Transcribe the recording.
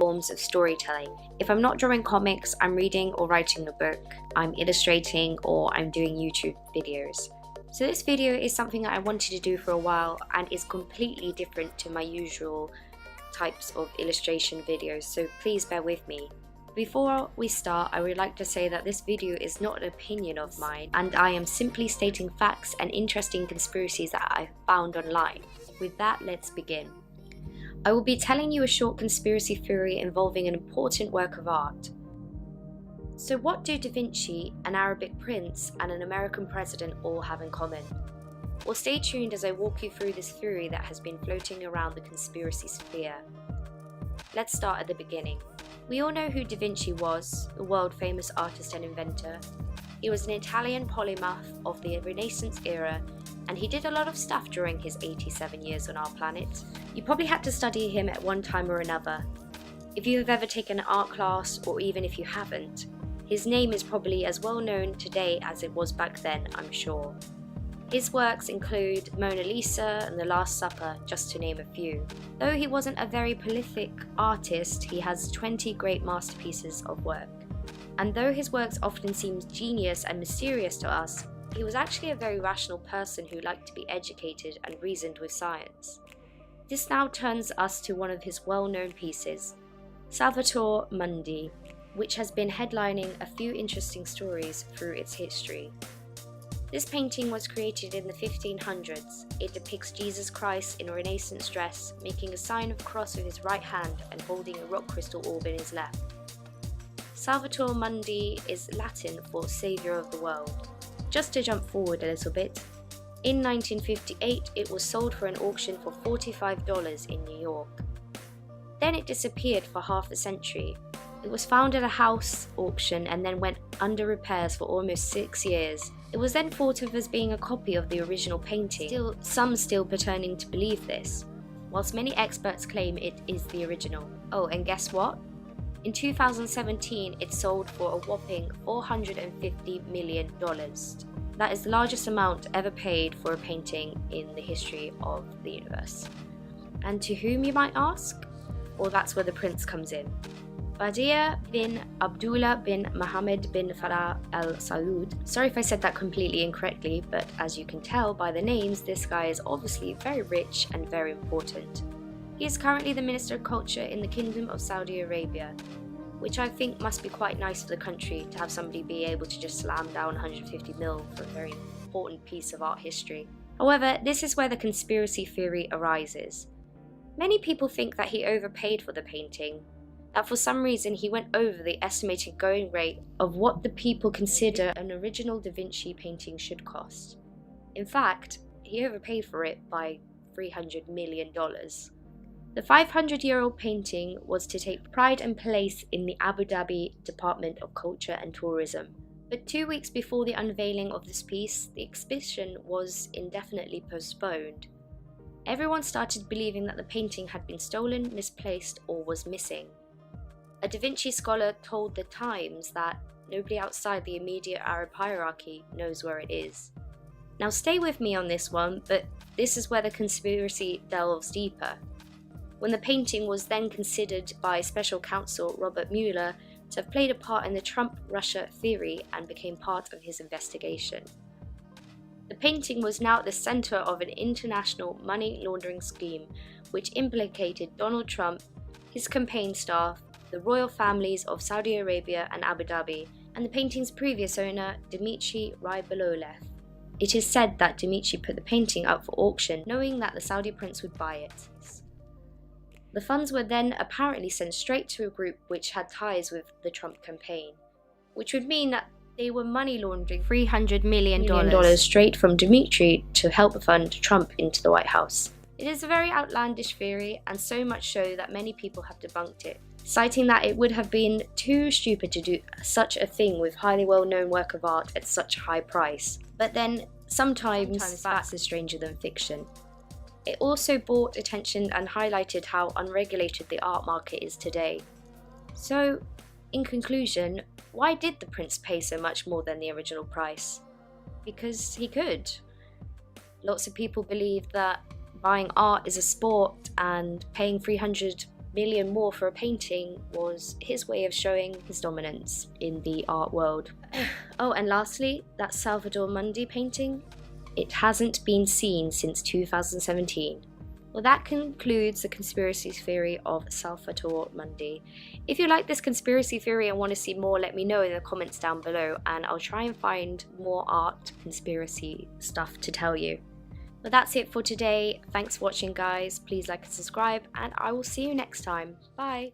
forms of storytelling. If I'm not drawing comics, I'm reading or writing a book, I'm illustrating, or I'm doing YouTube videos. So this video is something that I wanted to do for a while and is completely different to my usual types of illustration videos, so please bear with me. Before we start, I would like to say that this video is not an opinion of mine, and I am simply stating facts and interesting conspiracies that I found online. With that, let's begin. I will be telling you a short conspiracy theory involving an important work of art. So what do Da Vinci, an Arabic prince, and an American president all have in common? Well, stay tuned as I walk you through this theory that has been floating around the conspiracy sphere. Let's start at the beginning. We all know who Da Vinci was, a world-famous artist and inventor. He was an Italian polymath of the Renaissance era, and he did a lot of stuff during his 87 years on our planet. You probably had to study him at one time or another. If you have ever taken an art class, or even if you haven't, his name is probably as well known today as it was back then, I'm sure. His works include Mona Lisa and The Last Supper, just to name a few. Though he wasn't a very prolific artist, he has 20 great masterpieces of work. And though his works often seem genius and mysterious to us, he was actually a very rational person who liked to be educated and reasoned with science. This now turns us to one of his well-known pieces, Salvator Mundi, which has been headlining a few interesting stories through its history. This painting was created in the 1500s. It depicts Jesus Christ in a Renaissance dress, making a sign of a cross with his right hand and holding a rock crystal orb in his left. Salvator Mundi is Latin for Saviour of the World. Just to jump forward a little bit, in 1958 it was sold for an auction for $45 in New York. Then it disappeared for half a century. It was found at a house auction and then went under repairs for almost 6 years. It was then thought of as being a copy of the original painting, some still pretending to believe this, whilst many experts claim it is the original. Oh, and guess what? In 2017, it sold for a whopping $450 million. That is the largest amount ever paid for a painting in the history of the universe. And to whom, you might ask? Well, that's where the prince comes in. Badia bin Abdullah bin Mohammed bin Farah al Saud. Sorry if I said that completely incorrectly, but as you can tell by the names, this guy is obviously very rich and very important. He is currently the Minister of Culture in the Kingdom of Saudi Arabia, which I think must be quite nice for the country to have somebody be able to just slam down 150 mil for a very important piece of art history. However, this is where the conspiracy theory arises. Many people think that he overpaid for the painting, that for some reason he went over the estimated going rate of what the people consider an original Da Vinci painting should cost. In fact, he overpaid for it by $300 million. The 500-year-old painting was to take pride and place in the Abu Dhabi Department of Culture and Tourism. But 2 weeks before the unveiling of this piece, the exhibition was indefinitely postponed. Everyone started believing that the painting had been stolen, misplaced, or was missing. A Da Vinci scholar told The Times that nobody outside the immediate Arab hierarchy knows where it is. Now stay with me on this one, but this is where the conspiracy delves deeper. When the painting was then considered by special counsel Robert Mueller to have played a part in the Trump-Russia theory and became part of his investigation. The painting was now at the center of an international money laundering scheme which implicated Donald Trump, his campaign staff, the royal families of Saudi Arabia and Abu Dhabi, and the painting's previous owner, Dmitry Rybolovlev. It is said that Dmitry put the painting up for auction knowing that the Saudi prince would buy it. The funds were then apparently sent straight to a group which had ties with the Trump campaign, which would mean that they were money laundering $300 million straight from Dmitry to help fund Trump into the White House. It is a very outlandish theory, and so much so that many people have debunked it, citing that it would have been too stupid to do such a thing with highly well-known work of art at such a high price. But then, sometimes facts are stranger than fiction. It also brought attention and highlighted how unregulated the art market is today. So, in conclusion, why did the prince pay so much more than the original price? Because he could. Lots of people believe that buying art is a sport and paying $300 million more for a painting was his way of showing his dominance in the art world. Oh, and lastly, that Salvador Mundi painting, it hasn't been seen since 2017. Well, that concludes the conspiracy theory of Salvador Mundi. If you like this conspiracy theory and want to see more, let me know in the comments down below, and I'll try and find more art conspiracy stuff to tell you. But that's it for today. Thanks for watching, guys. Please like and subscribe, and I will see you next time. Bye.